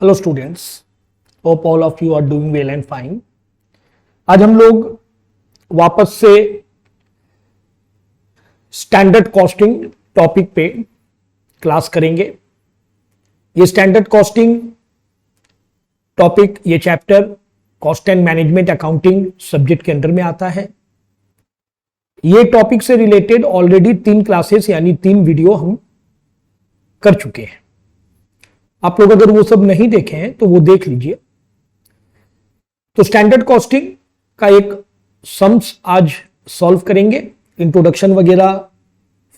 Hello students, hope all of you are doing well and fine. आज हम लोग वापस से स्टैंडर्ड कॉस्टिंग टॉपिक पे क्लास करेंगे। ये स्टैंडर्ड कॉस्टिंग टॉपिक, ये chapter cost and management accounting subject के अंडर में आता है। ये टॉपिक से रिलेटेड ऑलरेडी 3 क्लासेस यानी 3 वीडियो हम कर चुके हैं। आप लोग अगर वो सब नहीं देखे हैं तो वो देख लीजिए। तो स्टैंडर्ड कॉस्टिंग का एक सम्स आज सॉल्व करेंगे। इंट्रोडक्शन वगैरह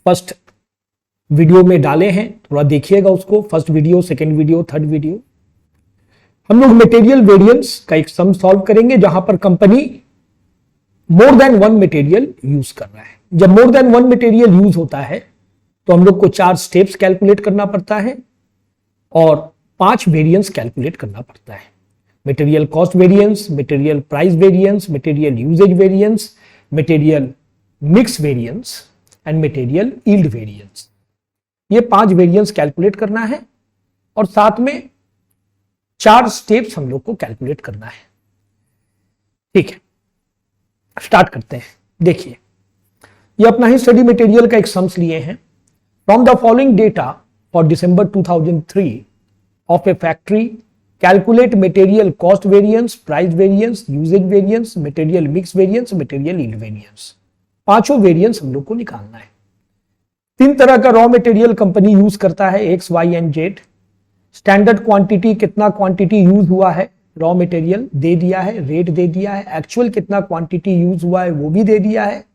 फर्स्ट वीडियो में डाले हैं, थोड़ा देखिएगा उसको। First video, second video, third video. हम लोग मटेरियल वेरिएंस का एक सम सॉल्व करेंगे जहां पर company more than one material use कर रहा है। जब more then one material use होता है तो हम लोग को 4 स्टेप्स कैलकुलेट करना पड़ता है और 5 वेरिएंस कैलकुलेट करना पड़ता है। Material cost variance, material price variance, material usage variance, material mix variance and material yield variance. ये 5 वेरिएंस कैलकुलेट करना है और साथ में 4 स्टेप्स हम लोग को कैलकुलेट करना है। ठीक है, स्टार्ट करते हैं। देखिए, ये अपना ही स्टडी मटेरियल का एक सम्स लिए हैं। From the following data for December 2003 of a factory, calculate material cost variance, price variance, usage variance, material mix variance, material yield variance। 5 variance हम लोग को निकालना है। 3 तरह का रॉ मटेरियल कंपनी यूज करता है, X, Y and Z। Standard quantity, कितना क्वांटिटी यूज हुआ है रॉ मटेरियल दे दिया है, रेट दे दिया है। एक्चुअल कितना क्वांटिटी यूज हुआ है वो भी दे दिया है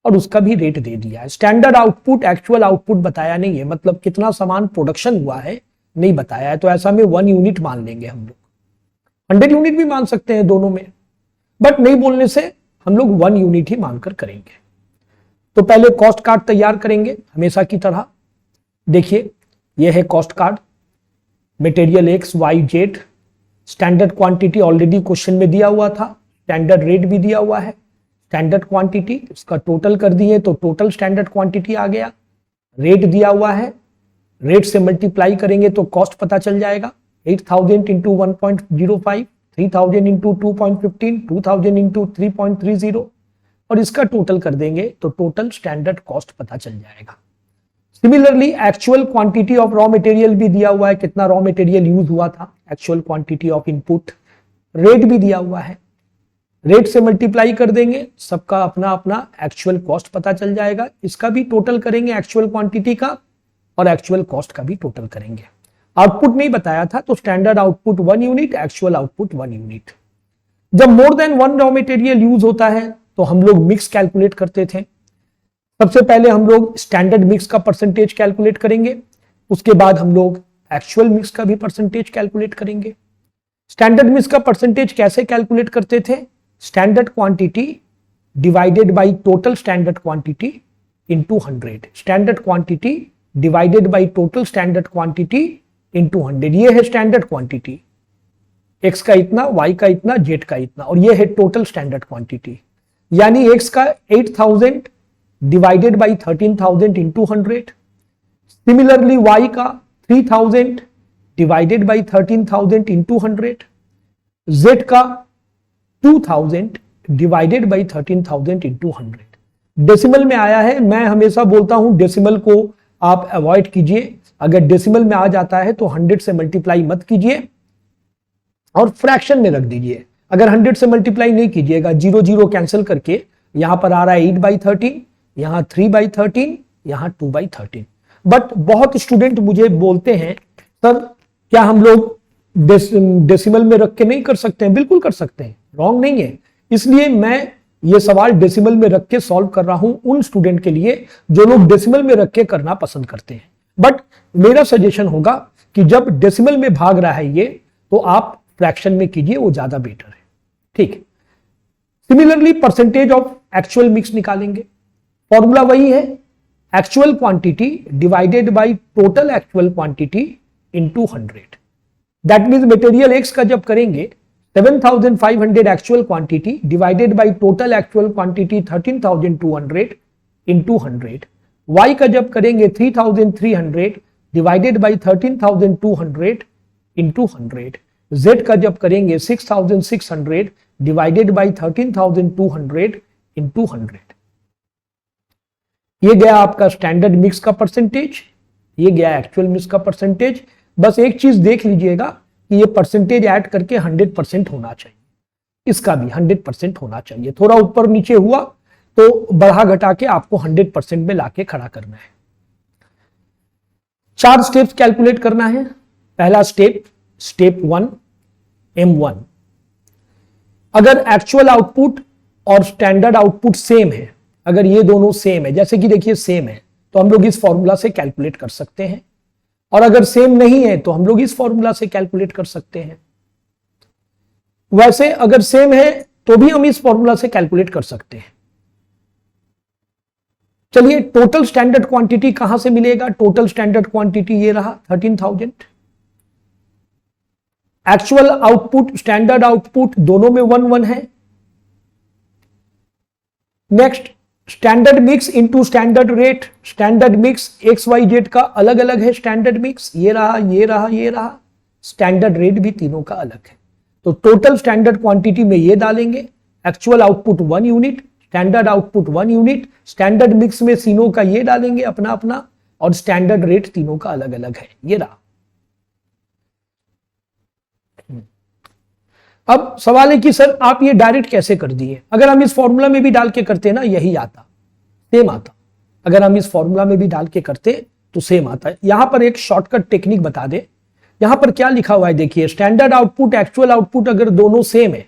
और उसका भी रेट दे दिया है। स्टैंडर्ड आउटपुट, एक्चुअल आउटपुट बताया नहीं है, मतलब कितना सामान प्रोडक्शन हुआ है नहीं बताया है। तो ऐसा में 1 यूनिट मान लेंगे हम लोग। 100 यूनिट भी मान सकते हैं दोनों में, बट नहीं बोलने से हम लोग 1 यूनिट ही मानकर करेंगे। तो पहले कॉस्ट कार्ड तैयार करेंगे हमेशा की तरह। देखिए, यह है cost card. Material X Y Z, standard quantity already question में दिया हुआ था, स्टैंडर्ड रेट भी दिया हुआ है। स्टैंडर्ड क्वांटिटी इसका टोटल कर दिए तो टोटल स्टैंडर्ड क्वांटिटी आ गया। रेट दिया हुआ है, रेट से मल्टीप्लाई करेंगे तो कॉस्ट पता चल जाएगा। 8000 इंटू 1.05, 3000 इंटू 2.15, 2000 इंटू 3.30 और इसका टोटल कर देंगे तो टोटल स्टैंडर्ड कॉस्ट पता चल जाएगा। Similarly actual quantity of raw material भी दिया हुआ है, कितना रॉ मटेरियल यूज हुआ था, actual quantity of input. Rate भी दिया हुआ है, रेट से मल्टीप्लाई कर देंगे, सबका अपना अपना एक्चुअल कॉस्ट पता चल जाएगा। इसका भी टोटल करेंगे, एक्चुअल क्वांटिटी का और एक्चुअल कॉस्ट का भी टोटल करेंगे। आउटपुट नहीं बताया था तो standard output 1 unit, actual output 1 unit. जब more than 1 raw material use होता है तो हम लोग मिक्स कैलकुलेट करते थे। सबसे पहले हम लोग स्टैंडर्ड मिक्स का परसेंटेज कैलकुलेट करेंगे, उसके बाद हम लोग एक्चुअल मिक्स का भी परसेंटेज कैलकुलेट करेंगे। स्टैंडर्ड मिक्स का परसेंटेज कैसे कैलकुलेट करते थे? Standard quantity divided by total standard quantity into 100। Standard quantity divided by total standard quantity into 100। ये है स्टैंडर्ड क्वांटिटी, एक्स का इतना, वाई का इतना, जेड का इतना, और ये है टोटल स्टैंडर्ड क्वांटिटी। यानी एक्स का 8000 divided by 13000 into 100। Similarly Y का 3000 डिवाइडेड बाय 13000 इंटू 100। जेड का 2000 डिवाइडेड बाई 13000 इंटू 100। डेसिमल में आया है, मैं हमेशा बोलता हूं डेसिमल को आप अवॉइड कीजिए। अगर डेसिमल में आ जाता है तो 100 से मल्टीप्लाई मत कीजिए और फ्रैक्शन में रख दीजिए। अगर 100 से मल्टीप्लाई नहीं कीजिएगा, 0 0 कैंसिल करके यहां पर आ रहा है 8/13, यहां 3/13, यहां 2/13। बट बहुत स्टूडेंट मुझे बोलते हैं सर क्या हम लोग डेसिमल में रख के नहीं कर सकते हैं? बिल्कुल कर सकते हैं, रॉन्ग नहीं है। इसलिए मैं ये सवाल डेसिमल में रख के सॉल्व कर रहा हूं उन स्टूडेंट के लिए जो लोग डेसिमल में रख के करना पसंद करते हैं। बट मेरा सजेशन होगा कि जब डेसिमल में भाग रहा है ये, तो आप फ्रैक्शन में कीजिए, वो ज्यादा बेटर है। ठीक है। Similarly percentage of actual mix निकालेंगे। फॉर्मूला वही है, actual quantity divided by total actual quantity into 100। That means material X का जब करेंगे 7500 actual quantity divided by total actual quantity 13200 into 100। Y का जब करेंगे 3300 डिवाइडेड बाय 13200 इंटू 100। z का जब करेंगे 6600 डिवाइडेड बाई 13200 इंटू 100। ये गया आपका स्टैंडर्ड मिक्स का परसेंटेज, ये गया एक्चुअल मिक्स का परसेंटेज। बस एक चीज देख लीजिएगा कि ये परसेंटेज ऐड करके 100% होना चाहिए, इसका भी 100% होना चाहिए। थोड़ा ऊपर नीचे हुआ तो बढ़ा घटा के आपको 100% में लाके खड़ा करना है। 4 स्टेप्स कैलकुलेट करना है। पहला स्टेप, स्टेप 1 M1। अगर एक्चुअल आउटपुट और स्टैंडर्ड आउटपुट सेम है, अगर ये दोनों सेम है, जैसे कि देखिए सेम है, तो हम लोग इस फॉर्मूला से कैलकुलेट कर सकते हैं, और अगर सेम नहीं है तो हम लोग इस फॉर्मूला से कैलकुलेट कर सकते हैं। वैसे अगर सेम है तो भी हम इस फॉर्मूला से कैलकुलेट कर सकते हैं। चलिए, टोटल स्टैंडर्ड क्वांटिटी कहां से मिलेगा? टोटल स्टैंडर्ड क्वांटिटी ये रहा 13000। एक्चुअल आउटपुट स्टैंडर्ड आउटपुट दोनों में 1 है। Next, standard mix into standard rate. Standard mix XYZ का अलग अलग है। स्टैंडर्ड मिक्स ये रहा, ये रहा, ये रहा। स्टैंडर्ड रेट भी तीनों का अलग है। तो टोटल स्टैंडर्ड क्वांटिटी में ये डालेंगे, actual output 1 unit, standard output 1 unit. Standard mix में तीनों का ये डालेंगे अपना अपना, और स्टैंडर्ड रेट तीनों का अलग अलग है। ये रहा। अब सवाल है कि सर आप ये डायरेक्ट कैसे कर दिए? अगर हम इस फॉर्मूला में भी डाल के करते ना, यही आता, सेम आता। अगर हम इस फॉर्मूला में भी डाल के करते तो सेम आता है। यहां पर एक शॉर्टकट टेक्निक बता दे। यहां पर क्या लिखा हुआ है देखिए, स्टैंडर्ड आउटपुट एक्चुअल आउटपुट अगर दोनों सेम है,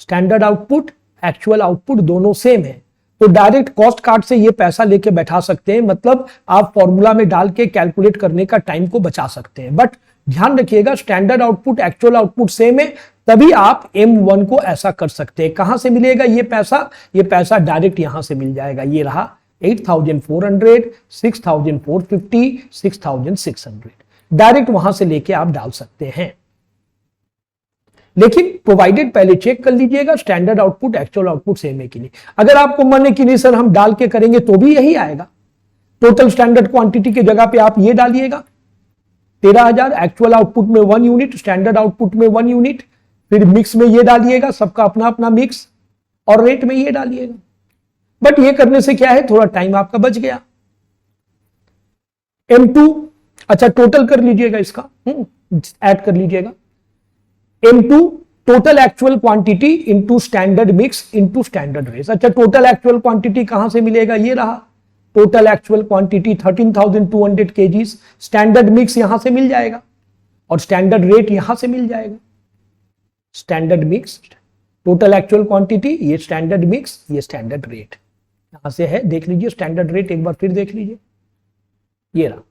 स्टैंडर्ड आउटपुट एक्चुअल आउटपुट दोनों सेम है, तो डायरेक्ट कॉस्ट कार्ड से ये पैसा लेके बैठा सकते हैं। मतलब आप फॉर्मूला में डाल के कैलकुलेट करने का टाइम को बचा सकते हैं। बट ध्यान रखिएगा, standard output actual output same है, तभी आप M1 को ऐसा कर सकते हैं। कहां से मिलेगा ये पैसा? ये पैसा डायरेक्ट यहां से मिल जाएगा। ये रहा 8400, 6450, 6600, डायरेक्ट वहां से लेके आप डाल सकते हैं। लेकिन प्रोवाइडेड पहले चेक कर लीजिएगा standard output actual output same है कि नहीं। अगर आपको मन है कि नहीं सर हम डाल के करेंगे तो भी यही आएगा। टोटल स्टैंडर्ड क्वांटिटी की जगह पे आप ये डालिएगा 13000, एक्चुअल आउटपुट में 1 यूनिट, स्टैंडर्ड आउटपुट में 1 यूनिट, फिर मिक्स में ये डालिएगा, सबका अपना अपना मिक्स, और रेट में ये डालिएगा। बट ये करने से क्या है, थोड़ा टाइम आपका बच गया। M2, अच्छा टोटल कर लीजिएगा इसका, ऐड कर लीजिएगा। M2 total actual quantity into standard mix into standard rate. अच्छा, टोटल एक्चुअल क्वांटिटी कहां से मिलेगा? ये रहा total actual quantity 13200 kgs। Standard mix यहां से मिल जाएगा और स्टैंडर्ड रेट यहां से मिल जाएगा। Standard mix, total actual quantity, ये स्टैंडर्ड मिक्स, ये स्टैंडर्ड रेट यहां से है। देख लीजिए स्टैंडर्ड रेट, एक बार फिर देख लीजिए, ये रहा।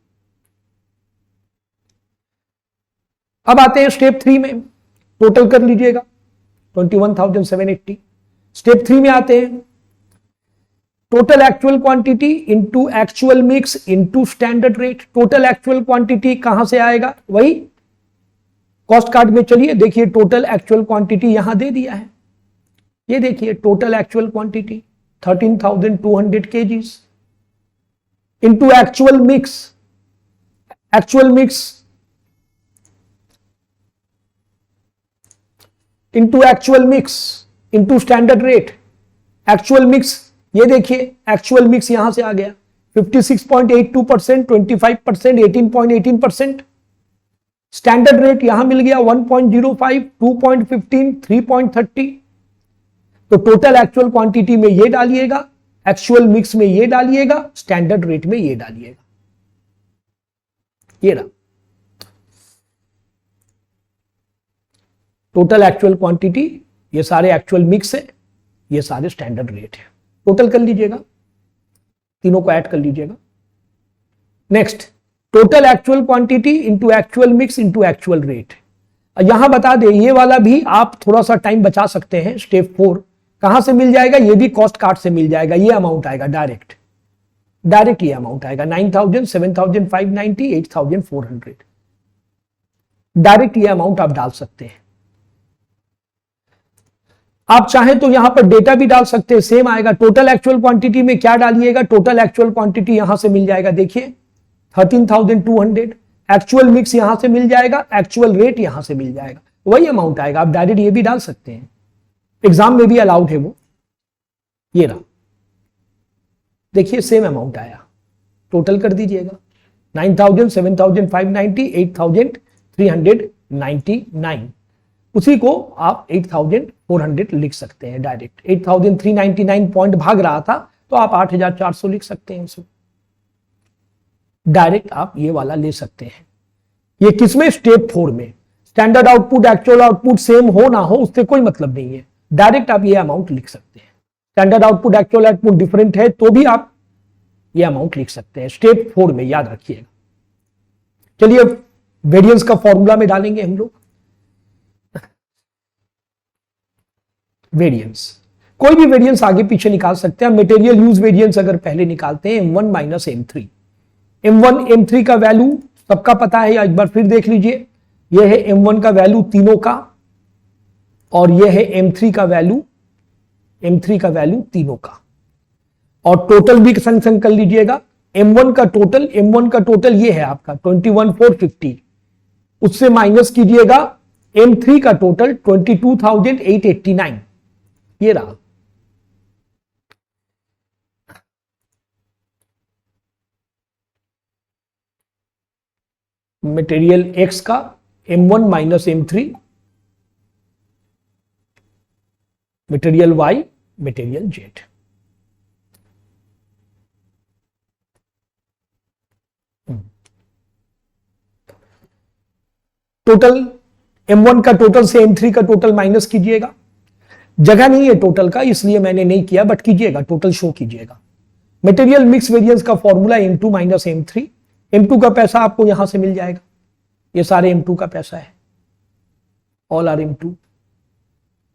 अब आते हैं स्टेप 3 में, टोटल कर लीजिएगा 21780। स्टेप 3 में आते हैं, total actual quantity into actual mix into standard rate. Total actual quantity कहां से आएगा? वही कॉस्ट कार्ड में। चलिए देखिए, टोटल एक्चुअल क्वांटिटी यहां दे दिया है। ये देखिए total actual quantity 13200 kgs into actual mix, actual mix into actual mix into standard rate. Actual mix, ये देखिए एक्चुअल मिक्स यहां से आ गया 56.82%, 25%, 18.18%। स्टैंडर्ड रेट यहां मिल गया 1.05, 2.15, 3.30। तो टोटल एक्चुअल क्वांटिटी में ये डालिएगा, एक्चुअल मिक्स में ये डालिएगा, स्टैंडर्ड रेट में ये डालिएगा। ये रहा टोटल एक्चुअल क्वांटिटी, ये सारे एक्चुअल मिक्स है, ये सारे स्टैंडर्ड रेट है। टोटल कर लीजिएगा, तीनों को ऐड कर लीजिएगा। Next, total actual quantity into actual mix into actual rate. यहां बता दें, ये वाला भी आप थोड़ा सा टाइम बचा सकते हैं। स्टेप 4 कहां से मिल जाएगा? ये भी कॉस्ट कार्ड से मिल जाएगा। ये अमाउंट आएगा डायरेक्ट ये अमाउंट आएगा 9000, 7590, 8400। डायरेक्ट ये अमाउंट आप डाल सकते हैं। आप चाहें तो यहां पर डेटा भी डाल सकते हैं, सेम आएगा। टोटल एक्चुअल क्वांटिटी में क्या डालिएगा? टोटल एक्चुअल क्वांटिटी यहां से मिल जाएगा। देखिए 13200, एक्चुअल मिक्स यहां से मिल जाएगा, एक्चुअल रेट यहां से मिल जाएगा, वही अमाउंट आएगा। आप डायरेक्ट ये भी डाल सकते हैं, एग्जाम में भी अलाउड है वो। ये रहा, देखिए सेम अमाउंट आया, टोटल कर दीजिएगा 9,000, 7,590, 8,399। उसी को आप 8,400 लिख सकते हैं डायरेक्ट। 8,399 पॉइंट भाग रहा था तो आप 8,400 लिख सकते हैं इसमें, डायरेक्ट आप ये वाला ले सकते हैं। ये किसमें? स्टेप 4 में। Standard output actual output same हो ना हो उससे कोई मतलब नहीं है, डायरेक्ट आप ये अमाउंट लिख सकते हैं। Standard output actual output different है तो भी आप ये अमाउंट लिख सकते हैं, स्टेप 4 में, याद रखिएगा। चलिए अब वेरिएंस का फॉर्मूला में डालेंगे हम लोग। वेरिएंस, कोई भी वेरिएंस आगे पीछे निकाल सकते हैं। मटेरियल यूज वेरिएंस अगर पहले निकालते हैं M1 minus M3, M1 M3 का वैल्यू सबका पता है, या एक बार फिर देख लीजिए। यह है M1 का वैल्यू तीनों का, और यह है M3 का वैल्यू, M3 का वैल्यू तीनों का। और टोटल भी संग संग कर लीजिएगा। M1 का टोटल ये है आपका 21,450, उससे माइनस कीजिएगा M3 का टोटल 22,889, ये रहा। मटेरियल X का M1 minus M3, material Y, material Z। Total M1 का टोटल से M3 का टोटल माइनस कीजिएगा। जगह नहीं है टोटल का इसलिए मैंने नहीं किया, बट कीजिएगा, टोटल शो कीजिएगा। मटेरियल मिक्स वेरिएंस का formula M2 minus M3। M2 का पैसा आपको यहां से मिल जाएगा, ये सारे M2 का पैसा है, ऑल आर M2।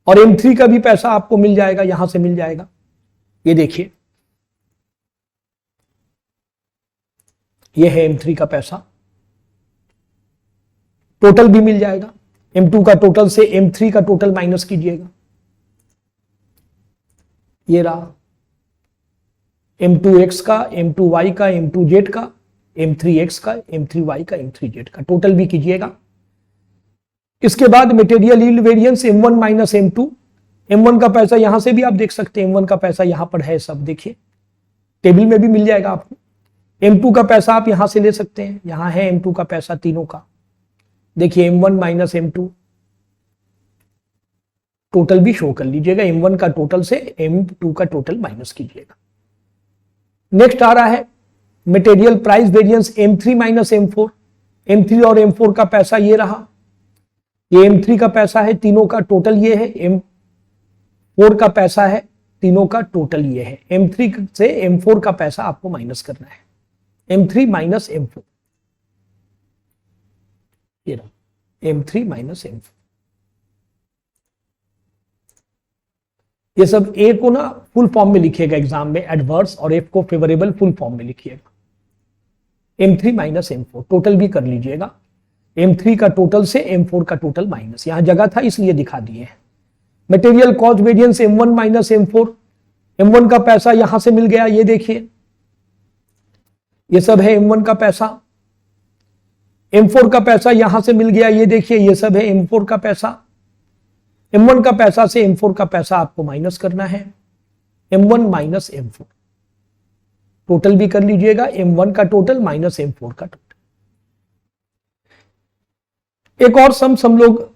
और M3 का भी पैसा आपको मिल जाएगा, यहां से मिल जाएगा, ये देखिए, ये है M3 का पैसा, टोटल भी मिल जाएगा। M2 का टोटल से M3 का टोटल माइनस कीजिएगा, ये रहा M2X का, M2Y का, M2Z का, M3X का, M3Y का, M3Z का, टोटल भी कीजिएगा। इसके बाद material yield variance M1 minus M2। M1 का पैसा यहां से भी आप देख सकते हैं, M1 का पैसा यहां पर है, सब देखिए टेबल में भी मिल जाएगा आपको। M2 का पैसा आप यहां से ले सकते हैं, यहां है M2 का पैसा तीनों का, देखिए M1 माइनस M2, टोटल भी शो कर लीजिएगा। M1 का टोटल से M2 का टोटल माइनस कीजिएगा। नेक्स्ट आ रहा है material price variance M3 minus M4। M3 और M4 का पैसा ये रहा, ये M3 का पैसा है, तीनों का टोटल ये है। M4 का पैसा है, तीनों का टोटल ये है। M3 से M4 का पैसा आपको माइनस करना है, M3 माइनस M4, ये रहा M3 माइनस M4। ये सब A को ना फुल फॉर्म में लिखिएगा एग्जाम में, एडवर्स, और F को फेवरेबल फुल फॉर्म में लिखिएगा। M3 माइनस M4 टोटल भी कर लीजिएगा। M3 का टोटल से M4 का टोटल माइनस, यहां जगह था इसलिए दिखा दिए हैं। Material cost variance M1 minus M4। M1 का पैसा यहां से मिल गया, ये देखिए, ये सब है M1 का पैसा। M4 का पैसा यहां से मिल गया, ये देखिए, ये सब है M4 का पैसा। M1 का पैसा से M4 का पैसा आपको माइनस करना है, M1 माइनस M4, टोटल भी कर लीजिएगा। M1 का टोटल माइनस M4 का टोटल। एक और सम लोग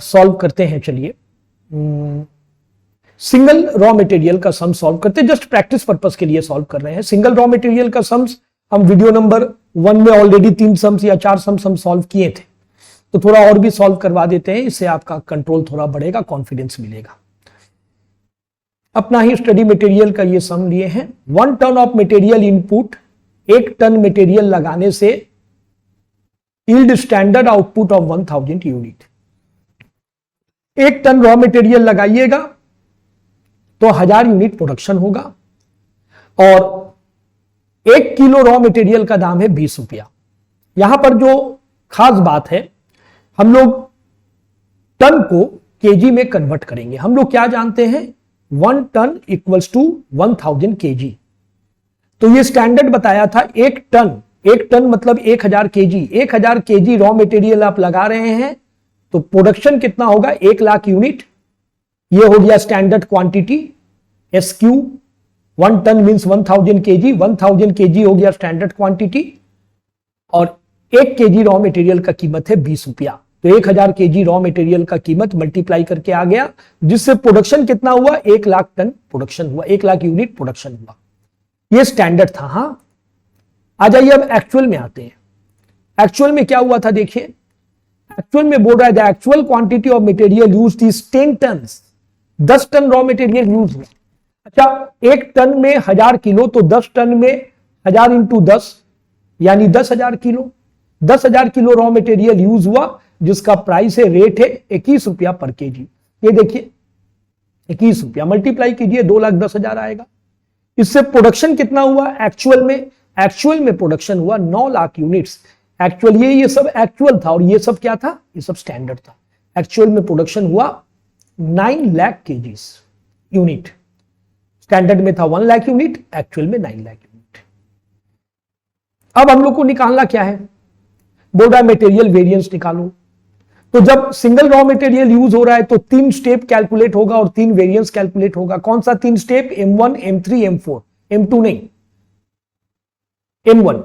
सॉल्व करते हैं, चलिए सिंगल रॉ मटेरियल का सम सॉल्व करते हैं, जस्ट प्रैक्टिस पर्पस के लिए सॉल्व कर रहे हैं। सिंगल रॉ मटेरियल का सम्स हम वीडियो नंबर 1 में ऑलरेडी 3 सम्स या 4 सम्स हम सॉल्व किए थे, तो थोड़ा और भी सॉल्व करवा देते हैं, इससे आपका कंट्रोल थोड़ा बढ़ेगा, कॉन्फिडेंस मिलेगा। अपना ही स्टडी मटेरियल का ये सम लिए हैं। 1 ton of material input, 1 ton material लगाने से yield standard output of 1000 unit. 1 ton raw material लगाइएगा तो 1000 यूनिट प्रोडक्शन होगा, और 1 किलो रॉ मटेरियल का दाम है 20 रुपया। यहां पर जो खास बात है, हम लोग टन को केजी में कन्वर्ट करेंगे। हम लोग क्या जानते हैं, 1 टन इक्वल्स टू 1000 केजी। तो ये स्टैंडर्ड बताया था 1 टन 1 टन मतलब 1000 केजी, 1000 केजी रॉ मटेरियल आप लगा रहे हैं तो प्रोडक्शन कितना होगा, 1 लाख यूनिट। ये हो गया standard quantity SQ। 1 ton means 1000 KG, 1000 KG हो गया स्टैंडर्ड क्वांटिटी, और 1 केजी रॉ मटेरियल का कीमत है 20 रुपया। तो 1000 केजी रॉ मटेरियल का कीमत मल्टीप्लाई करके आ गया, जिससे प्रोडक्शन कितना हुआ, 1 लाख टन प्रोडक्शन हुआ, 1 लाख यूनिट प्रोडक्शन हुआ। ये स्टैंडर्ड था। हाँ, आ जाइए अब एक्चुअल में आते हैं। एक्चुअल में क्या हुआ था देखिए, एक्चुअल में बोल रहा है the actual quantity of material used is 10 ton. 10 ton raw material use हुआ। अच्छा, 1 टन में 1000 किलो, तो 10 टन में 1000 इंटू 10 यानी 10,000 kilo. 10,000 kilo raw material use हुआ, जिसका प्राइस है, रेट है 21 रुपया पर केजी। ये देखिए 21 रुपया, मल्टीप्लाई कीजिए 2,10,000 आएगा। इससे प्रोडक्शन कितना हुआ एक्चुअल में, एक्चुअल में प्रोडक्शन हुआ 9 लाख यूनिट्स। एक्चुअल ये सब एक्चुअल था, और ये सब क्या था, ये सब स्टैंडर्ड था। एक्चुअल में प्रोडक्शन हुआ 9 लाख केजीज यूनिट। स्टैंडर्ड में था 1 लाख यूनिट, एक्चुअल में 9 लाख यूनिट। अब हम लोग को निकालना क्या है, बोल रहा है मटेरियल वेरिएंस निकालो। तो जब सिंगल रॉ मटेरियल यूज हो रहा है तो 3 स्टेप कैलकुलेट होगा और 3 वेरिएंस कैलकुलेट होगा। कौन सा 3 step, M1, M3, M4, M2 नहीं, M1।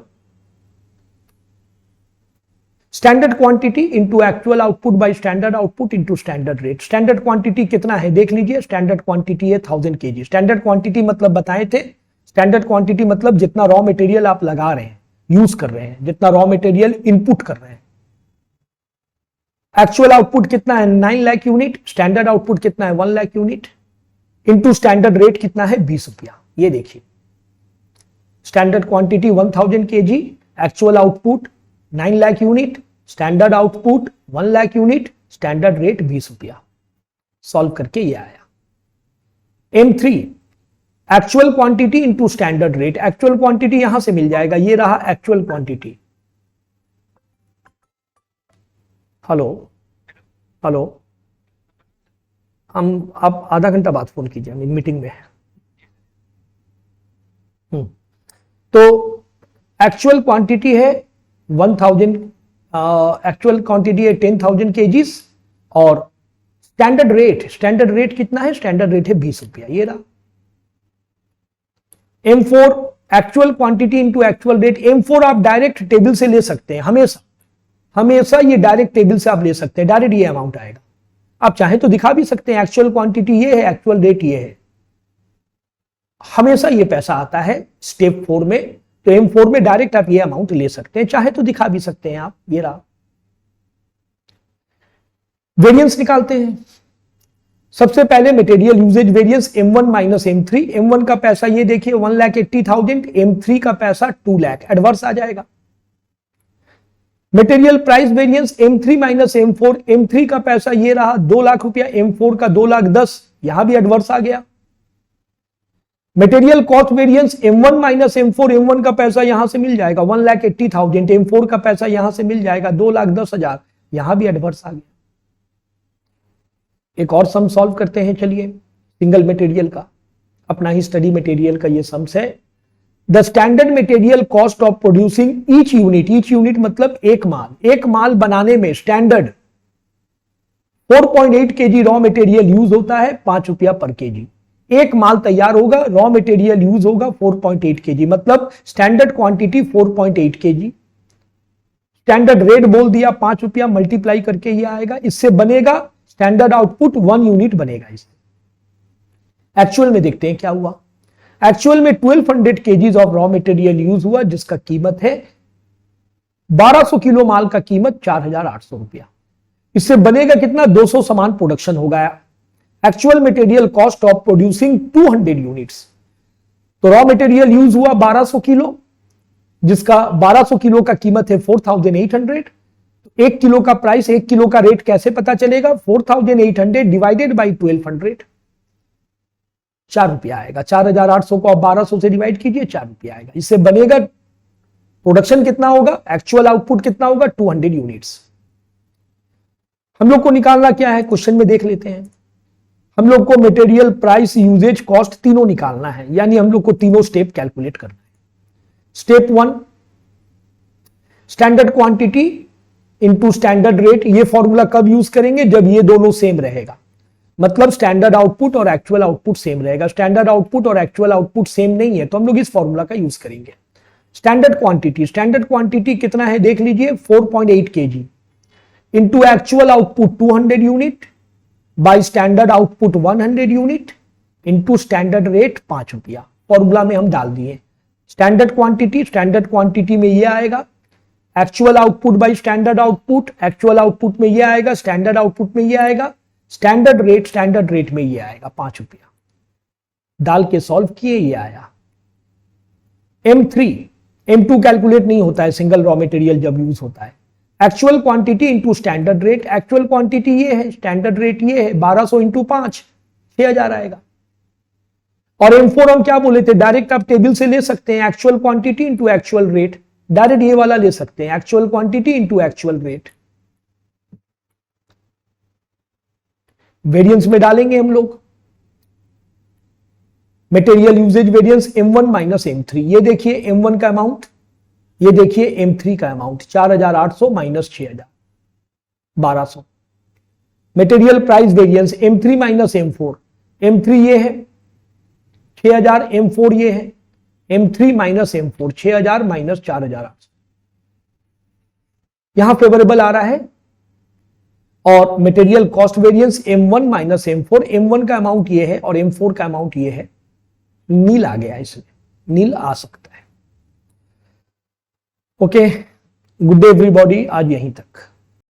Standard quantity into actual output by standard output into standard rate. Standard quantity कितना है देख लीजिए, स्टैंडर्ड क्वांटिटी है 1000 केजी। स्टैंडर्ड क्वांटिटी मतलब बताए थे, स्टैंडर्ड क्वांटिटी मतलब जितना रॉ मटेरियल आप लगा रहे हैं, यूज कर रहे हैं, जितना रॉ मटेरियल इनपुट कर रहे हैं। एक्चुअल आउटपुट कितना है, 9 लाख यूनिट। स्टैंडर्ड आउटपुट कितना है, 1 lakh unit. Into standard rate कितना है, 20 रुपया। ये देखिए, standard quantity 1000 KG, actual output 9 lakh unit, standard output 1 lakh unit, standard rate 20 रुपया। सॉल्व करके ये आया। M3 actual quantity into standard rate. Actual quantity यहां से मिल जाएगा, ये रहा एक्चुअल क्वांटिटी। हेलो हेलो, हम आप आधा घंटा बाद फोन कीजिए, हम मीटिंग में है। तो एक्चुअल क्वांटिटी है 1000, एक्चुअल क्वांटिटी है 10,000 केजीज, और स्टैंडर्ड रेट कितना है, स्टैंडर्ड रेट है 20 रुपया। ये रहा। M4 actual quantity into actual rate. M4 आप डायरेक्ट टेबल से ले सकते हैं, हमेशा ये डायरेक्ट टेबल से आप ले सकते हैं, डायरेक्ट ये अमाउंट आएगा। आप चाहे तो दिखा भी सकते हैं, एक्चुअल क्वांटिटी ये है, एक्चुअल रेट ये है, हमेशा ये पैसा आता है स्टेप 4 में। तो M4 में डायरेक्ट आप ये अमाउंट ले सकते हैं, चाहे तो दिखा भी सकते हैं आप। ये रहा। वेरिएंस निकालते हैं। सबसे पहले material usage variance M1 minus M3। M1 का पैसा ये देखिए 1,80,000, M3 का पैसा 2 लाख, एडवर्स आ जाएगा। Material price variance M3 minus M4। M3 का पैसा ये रहा 2 लाख रुपया, M4 का 2,10,000, यहां भी एडवर्स आ गया। Material cost variance M1 minus M4। M1 का पैसा यहां से मिल जाएगा 1,80,000, M4 का पैसा यहां से मिल जाएगा 2,10,000, यहां भी एडवर्स आ गया। एक और सम सॉल्व करते हैं, चलिए, सिंगल मटेरियल का, अपना ही स्टडी मटेरियल का ये सम्स है। The standard material cost of producing each unit मतलब एक माल बनाने में standard 4.8 KG raw material use होता है, 5 रुपया पर केजी। एक माल तैयार होगा, रॉ मटेरियल यूज होगा 4.8 केजी, मतलब standard quantity 4.8 KG. Standard rate बोल दिया 5 रुपया, मल्टीप्लाई करके ये आएगा। इससे बनेगा स्टैंडर्ड आउटपुट 1 यूनिट बनेगा। इससे एक्चुअल में देखते हैं क्या हुआ। एक्चुअल में 1200 KGs of raw material use हुआ, जिसका कीमत है 1200 किलो माल का कीमत 4,800 रुपया। इससे बनेगा कितना, 200 सामान प्रोडक्शन होगा। Actual material cost of producing 200 units. तो रॉ मटेरियल यूज हुआ 1200 किलो, जिसका 1200 किलो का कीमत है 4,800। 1 किलो का प्राइस, 1 किलो का रेट कैसे पता चलेगा, 4,800 डिवाइडेड बाई 1200, 4 रुपया आएगा। 4,800 को आप 1200 से डिवाइड कीजिए, 4 रुपया आएगा। इससे बनेगा प्रोडक्शन कितना होगा, एक्चुअल आउटपुट कितना होगा, 200 यूनिट्स। हम लोग को निकालना क्या है, क्वेश्चन में देख लेते हैं। हम लोग को मटेरियल प्राइस, यूजेज, कॉस्ट तीनों निकालना है, यानी हम लोग को तीनों स्टेप कैलकुलेट करना है। Step 1, standard quantity into standard rate, ये फॉर्मूला कब यूज करेंगे? जब ये दोनों सेम रहेगा, मतलब स्टैंडर्ड आउटपुट और एक्चुअल आउटपुट सेम रहेगा। स्टैंडर्ड आउटपुट और एक्चुअल आउटपुट सेम नहीं है तो हम लोग इस फॉर्मूला का यूज करेंगे। स्टैंडर्ड क्वांटिटी कितना है देख लीजिए, 4.8 kg into actual output 200 unit by standard output 100 unit into standard rate 5 रुपया। फॉर्मूला में हम डाल दिए स्टैंडर्ड क्वांटिटी में ये आएगा, actual output by standard output, actual output में ये आएगा, स्टैंडर्ड आउटपुट में ये आएगा, स्टैंडर्ड रेट में ये आएगा 5 रुपया। डाल के सॉल्व किए, ये आया M3। M2 कैलकुलेट नहीं होता है सिंगल रॉ मटेरियल जब यूज होता है। Actual quantity into standard rate, actual quantity ये है, स्टैंडर्ड रेट ये है, 1200 इंटू 5 6000 आएगा। और M4 हम क्या बोले थे, डायरेक्ट आप टेबल से ले सकते हैं, actual quantity into actual rate, direct ये वाला ले सकते हैं, actual quantity into actual rate. Variance में डालेंगे हम लोग material usage variance M1 minus M3। ये देखिए M1 का अमाउंट, ये देखिए M3 का amount, 4800 minus 6000 1200। Material price variance M3 minus M4, M3 ये है 6000, M4 ये है, M3 माइनस M4 6000 माइनस 4800, यहां फेवरेबल आ रहा है। और material cost variance M1 minus M4, M1 का अमाउंट ये है और M4 का अमाउंट ये है, नील आ गया, इसमें नील आ सकता है। ओके, गुड डे एवरीबॉडी, आज यहीं तक।